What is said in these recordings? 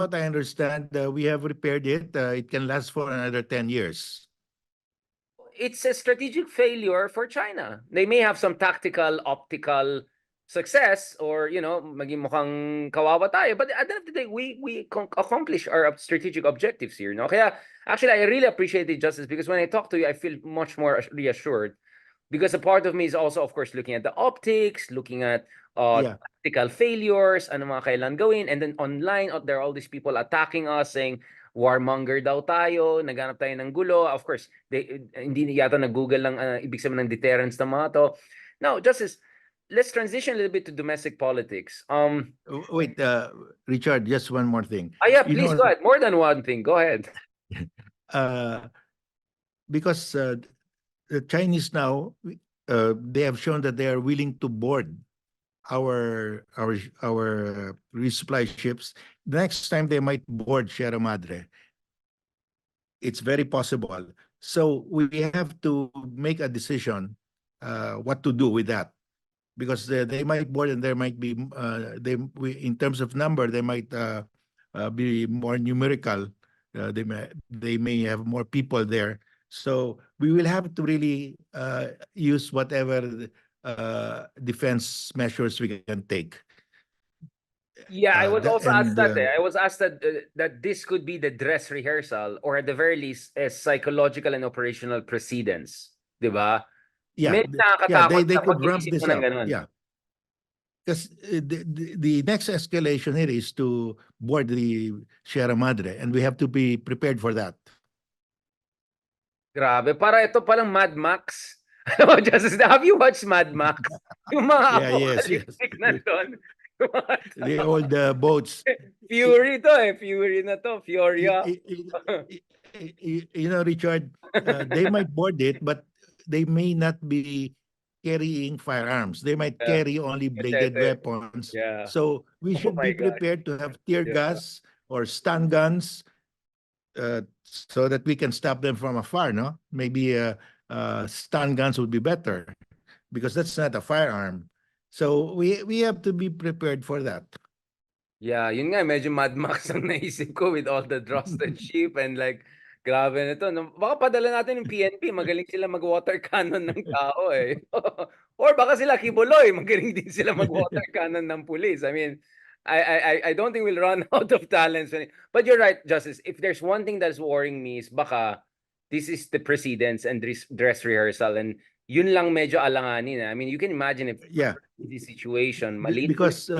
what I understand, we have repaired it. It can last for another 10 years. It's a strategic failure for China. They may have some tactical, optical success, or maging mukhang kawawa tayo. But at the end of the day, we accomplish our strategic objectives here. No, kaya actually I really appreciate it, Justice, because when I talk to you, I feel much more reassured. Because a part of me is also, of course, looking at the optics, looking at tactical failures, ano mga kailan gawin, and then online, there are all these people attacking us saying, warmonger daw tayo, naghanap tayo ng gulo. Of course, hindi yata nag-Google lang ibig sabihin ng deterrence ng mga to. Now, Justice, let's transition a little bit to domestic politics. Wait, Richard, just one more thing. Yeah, please go ahead. More than one thing. Go ahead. Because the Chinese now, they have shown that they are willing to board our resupply ships. The next time they might board Sierra Madre. It's very possible. So we have to make a decision what to do with that, because they might board, and there might be in terms of number, they might be more numerical. They may have more people there. So we will have to really use whatever defense measures we can take. Yeah, I was also asked that. I was asked that this could be the dress rehearsal, or at the very least, a psychological and operational precedence, di ba? Yeah, they could ramp this up. Yeah, because the next escalation here is to board the Sierra Madre, and we have to be prepared for that. Grabe, para ito palang Mad Max. Justice, have you watched Mad Max? Yung mga apocalyptic na doon. The old boats. Fury to Fury na to. Furia. Richard, they might board it, but they may not be carrying firearms. They might carry only bladed weapons. So we should be prepared to have tear gas or stun guns, so that we can stop them from afar, no? Maybe stun guns would be better, because that's not a firearm. So we have to be prepared for that. Yeah, yun nga, medyo Mad Max ang naisip ko with all the trusted ship and like, grabe na to. Baka padala natin yung PNP, magaling sila mag-water cannon ng tao eh. Or baka sila Kibuloy, magaling din sila mag-water cannon ng police. I mean, I don't think we'll run out of talents. But you're right, Justice. If there's one thing that's worrying me is baka this is the precedence and dress rehearsal, and yun lang medyo alanganin. I mean, you can imagine if the situation. Because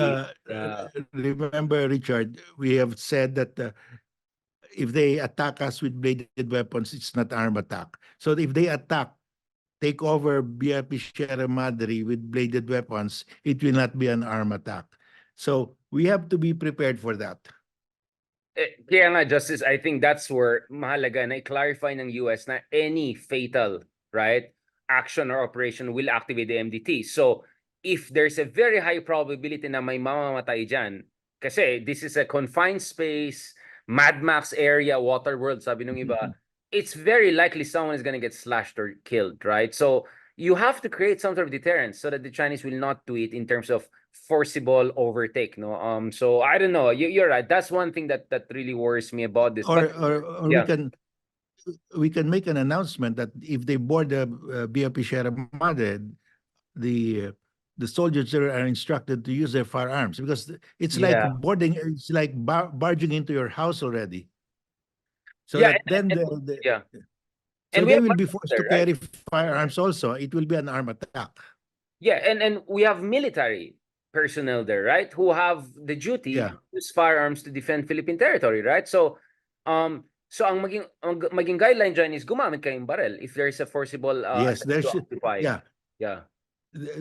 remember, Richard, we have said that if they attack us with bladed weapons, it's not armed attack. So if they take over BRP Sierra Madre with bladed weapons, it will not be an armed attack. So we have to be prepared for that. Kaya nga, Justice, I think that's where mahalaga na i-clarify ng US na any fatal, right, action or operation will activate the MDT. So if there's a very high probability na may mamamatay dyan, kasi this is a confined space, Mad Max area, water world, sabi nung iba, it's very likely someone is going to get slashed or killed, right? So you have to create some sort of deterrence so that the Chinese will not do it in terms of forcible overtake, no? So I don't know. You're right. That's one thing that really worries me about this. Or we can make an announcement that if they board the BRP Sierra Madre, the soldiers there are instructed to use their firearms, because it's like boarding. It's like barging into your house already. So so they will be forced to carry firearms also. It will be an armed attack. Yeah, and we have military personnel there, right? Who have the duty to use firearms to defend Philippine territory, right? So so ang maging guideline dyan is gumamit kayong barrel if there is a forcible there should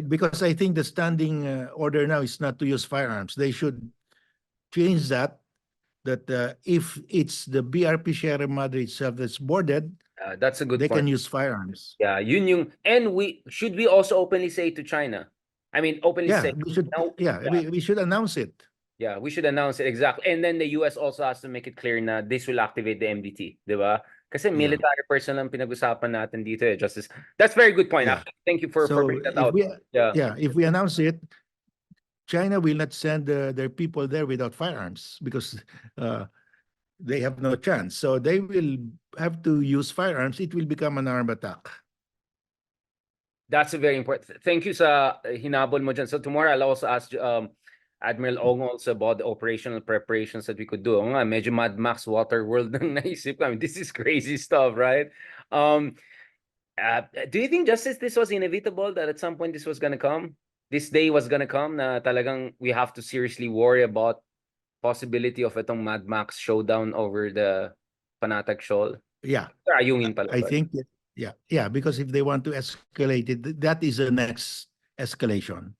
because I think the standing order now is not to use firearms. They should change that if it's the BRP Sierra Madre itself that's boarded, that's a good point. They can use firearms. Yeah, yun yung, and we also openly say to China. I mean, openly say. We should announce it. Yeah, we should announce it, exactly. And then the US also has to make it clear na this will activate the MDT, di ba? Kasi military personnel ang pinag-usapan natin dito eh, Justice. That's very good point. Actually, thank you for bringing that out. If we announce it, China will not send their people there without firearms because they have no chance. So they will have to use firearms. It will become an armed attack. That's a very important. Thank you sa hinabol mo dyan. So tomorrow I'll also ask Admiral Ong also about the operational preparations that we could do. Oo nga, medyo Mad Max Waterworld nang naisip ko. I mean, this is crazy stuff, right? Do you think justice this was inevitable that at some point this was gonna come? This day was gonna come na talagang we have to seriously worry about possibility of itong Mad Max showdown over the Panatag Shoal? Yeah, Ayungin pala. I think yeah, because if they want to escalate it, that is the next escalation.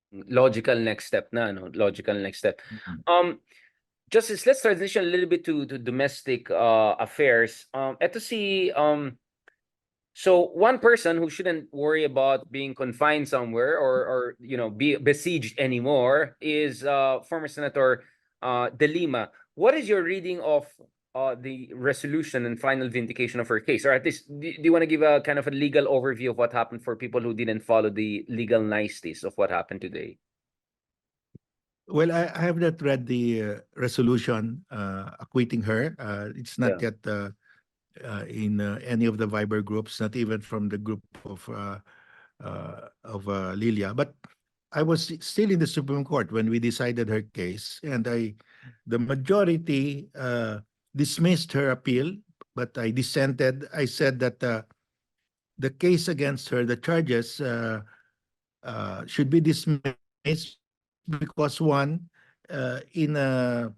Logical next step na, no? Logical next step. Justice, let's transition a little bit to domestic affairs. Eto si so one person who shouldn't worry about being confined somewhere or you know be besieged anymore is former Senator De Lima. What is your reading of the resolution and final vindication of her case? Or at least, do you want to give a kind of a legal overview of what happened for people who didn't follow the legal niceties of what happened today? Well, I have not read the resolution acquitting her. It's not yet in any of the Viber groups, not even from the group of Lilia. But I was still in the Supreme Court when we decided her case, and the majority dismissed her appeal, but I dissented. I said that the case against her, the charges, should be dismissed because one, in a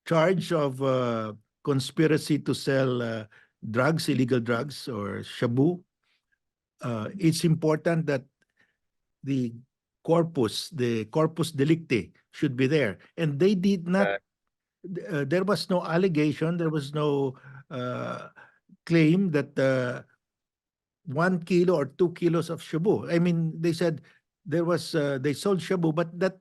charge of conspiracy to sell drugs, illegal drugs, or shabu, it's important that the corpus delicti should be there. And they did not, there was no allegation, there was no claim that 1 kilo or 2 kilos of shabu. I mean, they said there was, they sold shabu, but that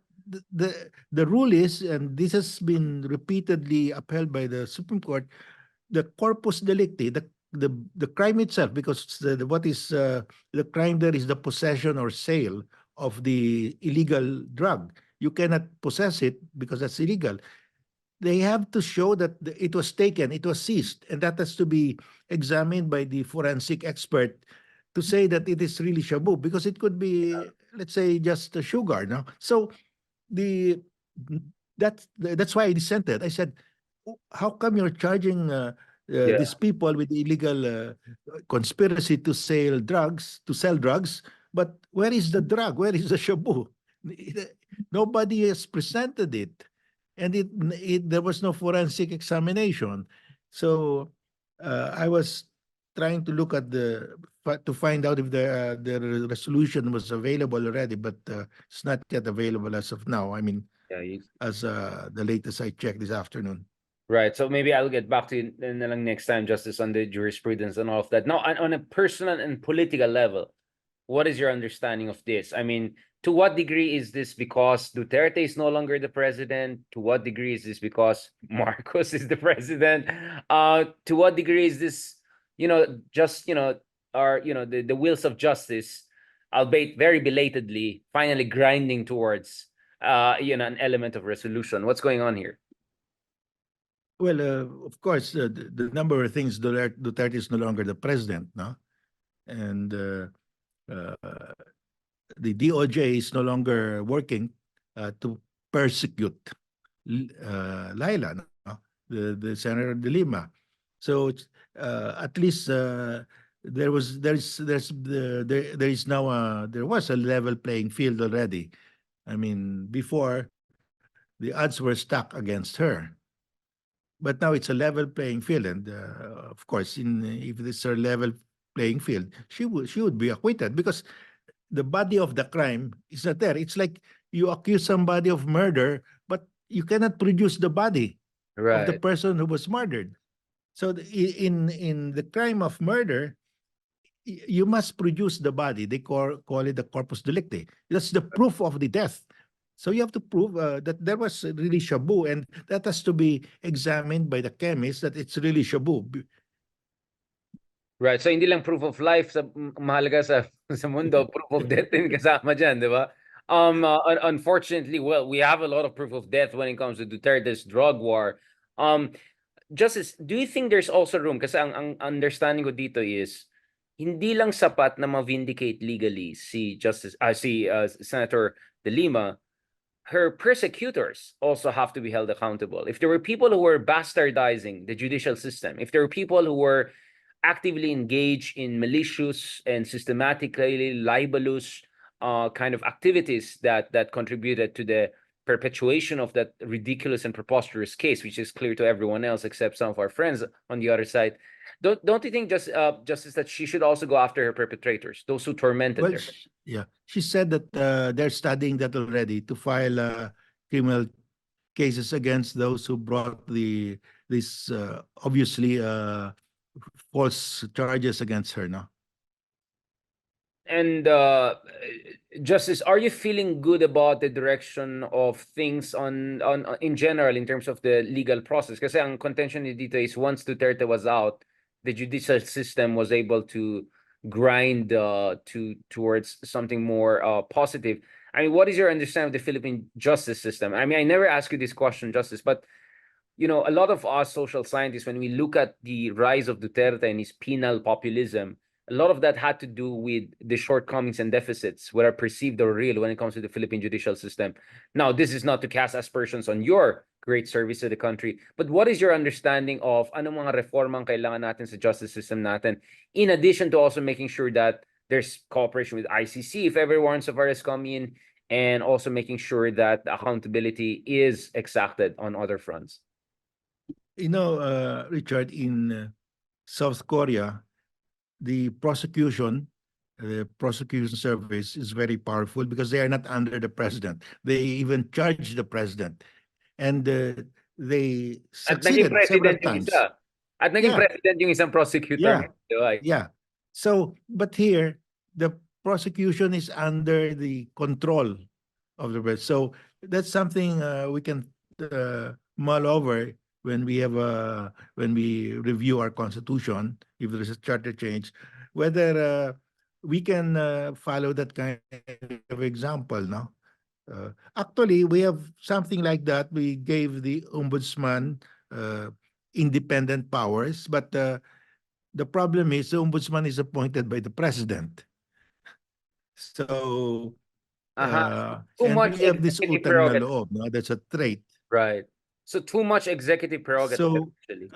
the rule is, and this has been repeatedly upheld by the Supreme Court, the corpus delicti, the crime itself, because what is the crime there is the possession or sale of the illegal drug. You cannot possess it because that's illegal. They have to show that it was taken, it was seized, and that has to be examined by the forensic expert to say that it is really shabu, because it could be, let's say, just sugar. No, so that's why I dissented. I said, how come you're charging these people with illegal conspiracy to sell drugs, but where is the drug? Where is the shabu? Nobody has presented it, and there was no forensic examination. So I was trying to look at to find out if the resolution was available already, but it's not yet available as of now. I mean, as the latest I checked this afternoon. Right. So maybe I'll get back to you next time, Justice, on the jurisprudence and all of that. Now, on a personal and political level, what is your understanding of this? I mean, to what degree is this because Duterte is no longer the president? To what degree is this because Marcos is the president? To what degree is this, just, the wheels of justice, albeit very belatedly, finally grinding towards, an element of resolution? What's going on here? Well, of course, the number of things, Duterte is no longer the president, no? And the DOJ is no longer working to persecute Laila, no? The Senator De Lima. So at least there was a level playing field already. I mean, before the odds were stacked against her. But now it's a level playing field, and of course, if it's a level playing field, she would be acquitted because the body of the crime is not there. It's like you accuse somebody of murder, but you cannot produce the body of the person who was murdered. So in the crime of murder, you must produce the body. They call it the corpus delicti. That's the proof of the death. So you have to prove that there was really shabu, and that has to be examined by the chemist that it's really shabu. Right. So hindi lang proof of life sa mahalaga sa mundo, proof of death din kasama diyan, 'di ba? Unfortunately, well, we have a lot of proof of death when it comes to Duterte's drug war. Justice, do you think there's also room? Kasi ang understanding ko dito is, hindi lang sapat na ma-vindicate legally si Senator De Lima, her persecutors also have to be held accountable. If there were people who were bastardizing the judicial system, if there were people who were actively engaged in malicious and systematically libelous kind of activities that contributed to the perpetuation of that ridiculous and preposterous case, which is clear to everyone else except some of our friends on the other side. Don't you think, Justice, that she should also go after her perpetrators, those who tormented Well, her? yeah, she said that they're studying that already to file criminal cases against those who brought these obviously false charges against her. No. And Justice, are you feeling good about the direction of things on in general in terms of the legal process? Kasi ang contention ni dito is once Duterte was out, the judicial system was able to grind towards something more positive. I mean, what is your understanding of the Philippine justice system? I mean, I never ask you this question, Justice, but a lot of us social scientists, when we look at the rise of Duterte and his penal populism, a lot of that had to do with the shortcomings and deficits, whether perceived or real, when it comes to the Philippine judicial system. Now, this is not to cast aspersions on your great service to the country, but what is your understanding of anong mga reformang kailangan natin sa justice system natin, in addition to also making sure that there's cooperation with ICC if ever warrants of arrest come in, and also making sure that accountability is exacted on other fronts? Richard, in South Korea, the prosecution service is very powerful because they are not under the president. They even charge the president, and they At naging succeeded several president yung times. isa. At naging Yeah. president yung isang prosecutor. Yeah. Diba? Yeah. So, but here, the prosecution is under the control of the president. So that's something we can mull over when we review our constitution, if there is a charter change, whether we can follow that kind of example. No, actually, we have something like that. We gave the ombudsman independent powers, but the problem is the ombudsman is appointed by the president. So, Too and much we have this executive utang na prerogative. loob, no? That's a trait. Right. So too much executive prerogative, So, actually.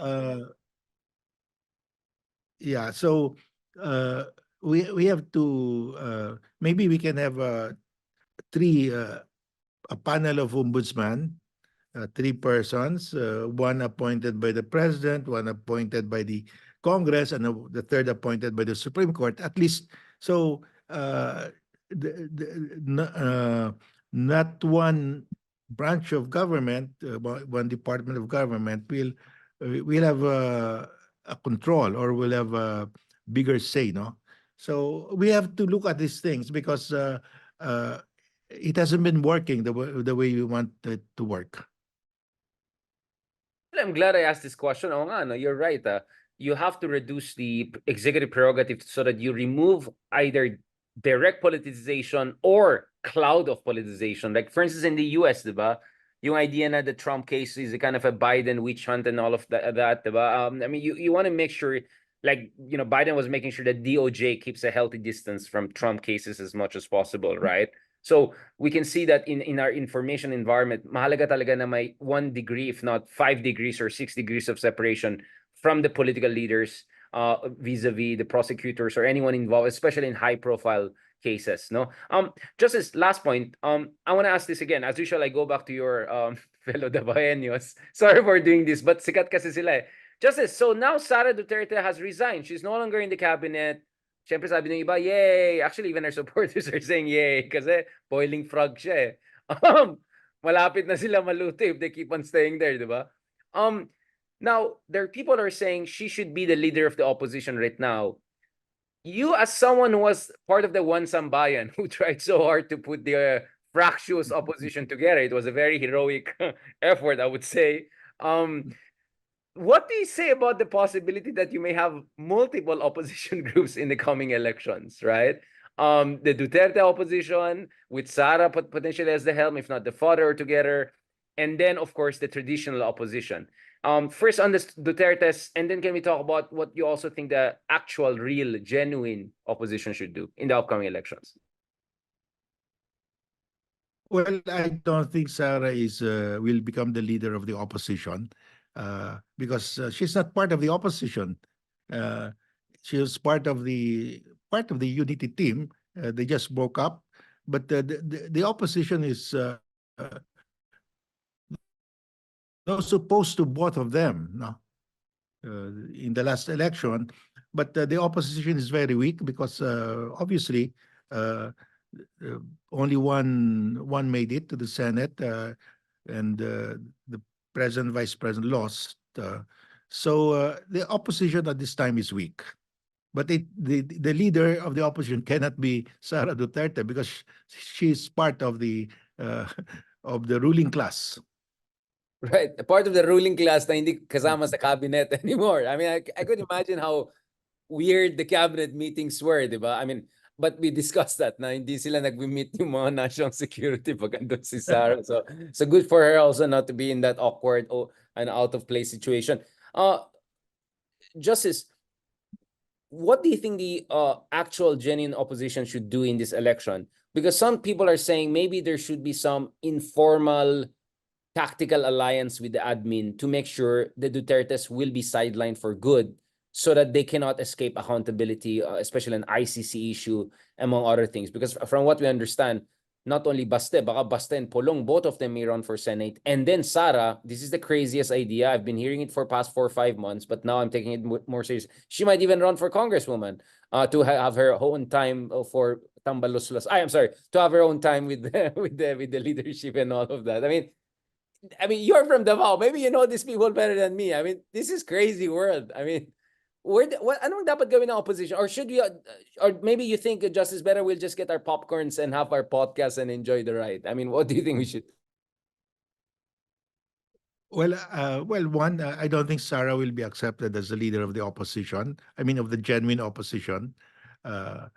yeah, so we have to maybe we can have a panel of ombudsman, 3 persons, one appointed by the president, one appointed by the Congress, and the third appointed by the Supreme Court. At least, so not one branch of government, one department of government will have a control or will have a bigger say, no? So we have to look at these things because it hasn't been working the way we want it to work. Well, I'm glad I asked this question. Oh, no, you're right. You have to reduce the executive prerogative so that you remove either direct politicization or cloud of politicization. Like, for instance, in the US, diba? Yung idea na the Trump case is a kind of a Biden witch hunt and all of that, diba? I mean, you want to make sure, like, Biden was making sure that DOJ keeps a healthy distance from Trump cases as much as possible, right? So we can see that in our information environment, mahalaga talaga na may 1 degree, if not 5 degrees or 6 degrees of separation from the political leaders vis-a-vis the prosecutors or anyone involved, especially in high-profile cases. No, just as last point, I want to ask this again. As usual, I go back to your fellow Dabaeños. Sorry for doing this, but sikat kasi sila eh. Justice, so now Sara Duterte has resigned. She's no longer in the cabinet. Siyempre sabi ng iba, yay! Actually, even our supporters are saying yay kasi boiling frog siya eh. Malapit na sila maluto if they keep on staying there, di ba? Now, there are people are saying she should be the leader of the opposition right now. You, as someone who was part of the One Sambayan, who tried so hard to put the fractious opposition together, it was a very heroic effort, I would say. What do you say about the possibility that you may have multiple opposition groups in the coming elections, right? the Duterte opposition with Sara potentially as the helm, if not the father together, and then of course the traditional opposition. First on the Duterte's, and then can we talk about what you also think the actual, real, genuine opposition should do in the upcoming elections? Well, I don't think Sarah will become the leader of the opposition because she's not part of the opposition. Uh, she was part of the unity team. They just broke up, but the opposition is those opposed to both of them. No? In the last election, but the opposition is very weak because obviously uh, uh, only one made it to the Senate, and the president, vice president lost. So the opposition at this time is weak. But the leader of the opposition cannot be Sara Duterte because she's part of the uh, of the ruling class. Right. Part of the ruling class na hindi kasama sa cabinet anymore. I mean, I could imagine how weird the cabinet meetings were, di ba? I mean, but we discussed that na hindi sila nag-meet yung mga national security pag andun si Sarah. So good for her also not to be in that awkward and out of place situation. Justice, what do you think the actual genuine opposition should do in this election? Because some people are saying maybe there should be some informal tactical alliance with the admin to make sure the Dutertes will be sidelined for good so that they cannot escape accountability, especially an ICC issue, among other things. Because from what we understand, not only baka Baste and Pulong, both of them may run for Senate. And then Sara, this is the craziest idea. I've been hearing it for past 4 or 5 months, but now I'm taking it more serious. She might even run for congresswoman to have her own time for tambaluslos. I'm sorry, to have her own time with the leadership and all of that. I mean, you're from Davao. Maybe you know these people better than me. I mean, this is crazy world. I mean, anong dapat gawin ng opposition? Or should we, or maybe you think Justice better we'll just get our popcorns and have our podcast and enjoy the ride. I mean, what do you think we should? Well, one, I don't think Sarah will be accepted as the leader of the opposition. I mean, of the genuine opposition. Uh,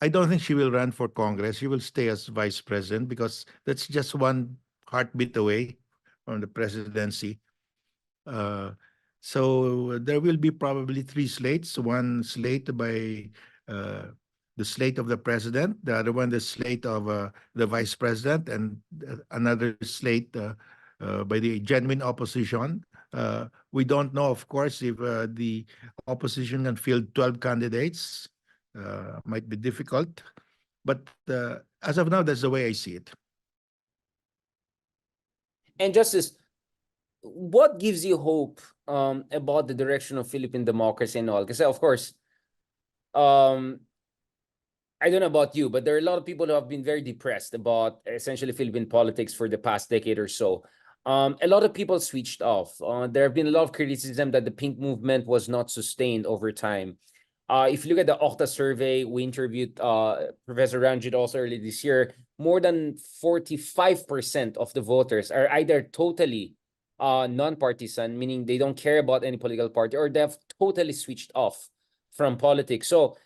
I don't think she will run for Congress. She will stay as vice president because that's just one heartbeat away from the presidency. Uh, so there will be probably three slates. One slate by uh, the slate of the president, the other one the slate of the vice president, and another slate by the genuine opposition. We don't know, of course, if the opposition can field 12 candidates. Might be difficult, but as of now, that's the way I see it. And Justice, what gives you hope about the direction of Philippine democracy and all? Because of course, um, I don't know about you, but there are a lot of people who have been very depressed about essentially Philippine politics for the past decade or so. A lot of people switched off. There have been a lot of criticism that the pink movement was not sustained over time. If you look at the Okta survey, we interviewed Professor Ranjit also early this year. More than 45% of the voters are either totally non-partisan, meaning they don't care about any political party, or they have totally switched off from politics. So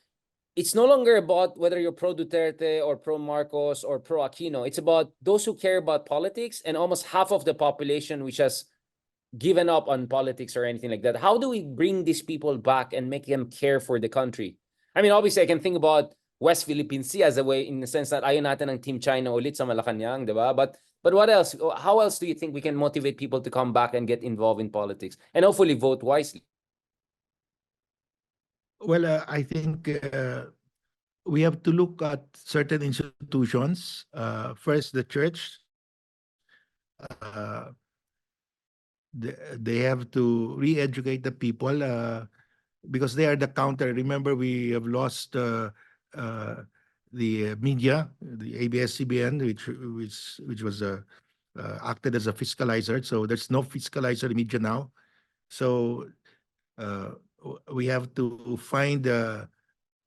it's no longer about whether you're pro Duterte or pro Marcos or pro Aquino. It's about those who care about politics, and almost half of the population which has given up on politics or anything like that. How do we bring these people back and make them care for the country? I mean, obviously, I can think about West Philippine Sea as a way, in the sense that ayaw natin ng Team China ulit sa Malacanang, di ba? But what else? How else do you think we can motivate people to come back and get involved in politics and hopefully vote wisely? Well, I think we have to look at certain institutions. First, the church. Uh, they have to re-educate the people because they are the counter. Remember, we have lost the media, the ABS-CBN, which was acted as a fiscalizer. So there's no fiscalizer media now. So we have to find a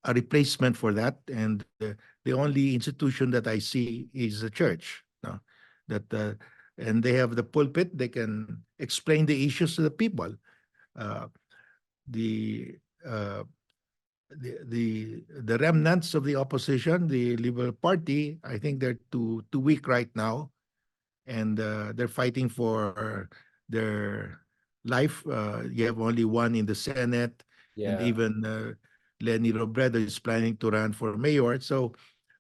replacement for that, and the only institution that I see is the church. No? That and they have the pulpit; they can explain the issues to the people. Uh, the the remnants of the opposition, the Liberal Party, I think they're too weak right now, and they're fighting for their life. You have only one in the Senate, and Yeah. even Lenny Robredo is planning to run for mayor. So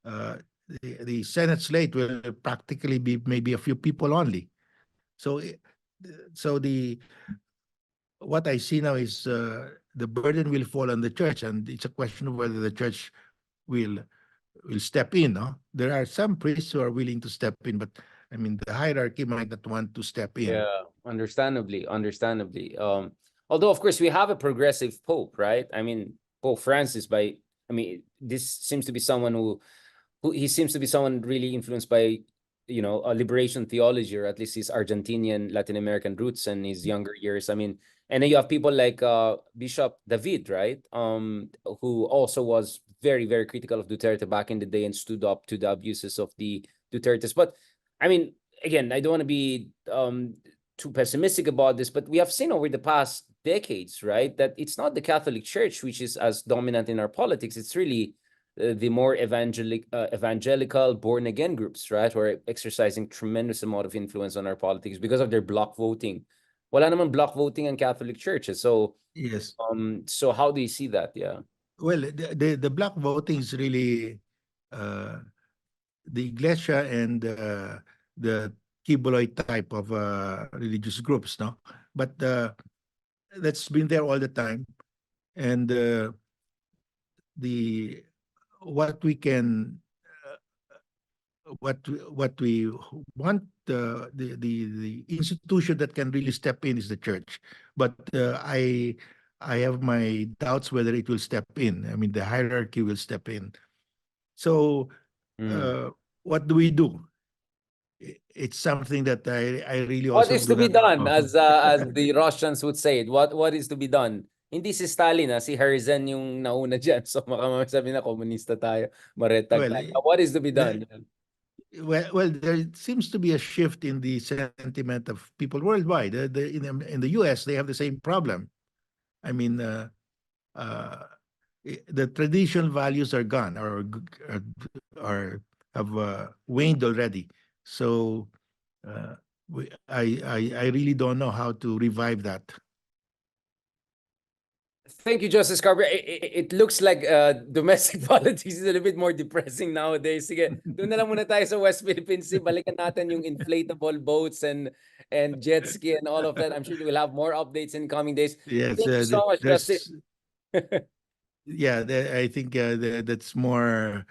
uh, the Senate slate will practically be maybe a few people only. So, so the what I see now is the burden will fall on the church, and it's a question of whether the church will step in. No, there are some priests who are willing to step in, but I mean the hierarchy might not want to step in. Yeah, understandably, understandably. Although of course we have a progressive pope, right? I mean, Pope Francis I mean, this seems to be someone who he seems to be someone really influenced by, a liberation theology, or at least his Argentinian Latin American roots and his younger years. I mean, and then you have people like Bishop David, right? Who also was very, very critical of Duterte back in the day and stood up to the abuses of the Dutertes. But I mean, again, I don't want to be too pessimistic about this, but we have seen over the past decades, right, that it's not the Catholic Church which is as dominant in our politics. It's really the more evangelical born again groups, right, who are exercising tremendous amount of influence on our politics because of their block voting. Wala naman block voting in Catholic churches. So Yes. so how do you see that? Yeah. Well, the black voting is really uh, the Iglesia and the Kibuloy type of religious groups, no? But that's been there all the time, and the what we can what we want the institution that can really step in is the church, but I have my doubts whether it will step in. I mean, the hierarchy will step in. So uh, what do we do? It's something that I really What also is do to be not done, know. as the Russians would say it? What is to be done? Hindi si Stalin, si Herzen yung nauna dyan. So makamasabi na komunista tayo, maretag Well, tayo. What is to be done? well, there seems to be a shift in the sentiment of people worldwide. In the U.S., they have the same problem. I mean, uh, the traditional values are gone, or have waned already. So I really don't know how to revive that. Thank you, Justice Carver. It looks like domestic politics is a little bit more depressing nowadays. Sige, doon na lang muna tayo sa West Philippine Sea. Balikan natin yung inflatable boats and jet ski and all of that. I'm sure we'll have more updates in coming days. Yes, Thank you so much, Justice. yeah, I think that's more.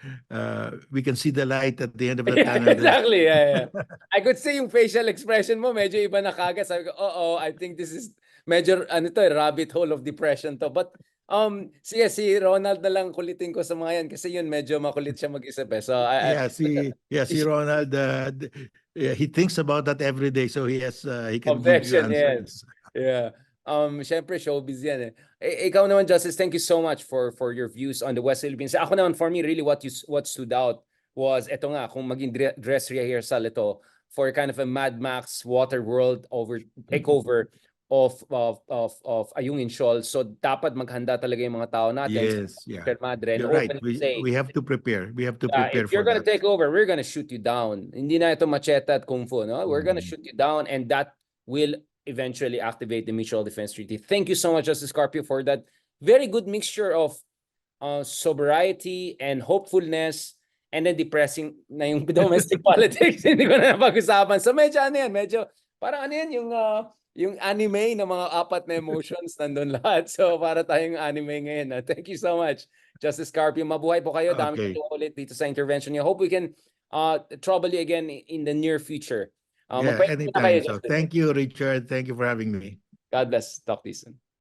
We can see the light at the end of the Yeah, tunnel. exactly. Yeah. I could see yung facial expression mo, medyo iba na kagad. Sabi ko, I think this is medyo, rabbit hole of depression to. But, sige, si Ronald na lang kulitin ko sa mga yan kasi yun, medyo makulit siya mag-isip eh. So, see Ronald. He thinks about that every day, so he can give you obsession, yes. answers. Yeah. Syempre showbiz yan eh. Ikaw naman, Justice, thank you so much for your views on the West Philippines. Ako naman, for me, really what stood out was eto nga, kung maging dress rehearsal ito for kind of a Mad Max water world takeover of Ayungin Shoal. So dapat maghanda talaga yung mga tao natin. Yes, yeah, Madre, and you're right. openly say, We have to prepare. We have to prepare if you're for gonna that. take over, we're gonna shoot you down. Hindi na ito machete at kung fu, no? We're gonna Mhm. shoot you down, and that will eventually activate the Mutual Defense Treaty. Thank you so much, Justice Carpio, for that very good mixture of sobriety and hopefulness, and then depressing na yung domestic politics. Hindi ko na napag-usapan. So medyo ano yan, medyo parang ano yan, yung anime na mga apat na emotions nandun lahat. So para tayong anime ngayon. Thank you so much, Justice Carpio. Mabuhay po kayo. Dami Okay. ko ulit dito sa intervention niyo. Hope we can trouble you again in the near future. Yeah, Magpahinga na kayo, anytime. So Justice. thank you, Richard. Thank you for having me. God bless. Talk to you soon.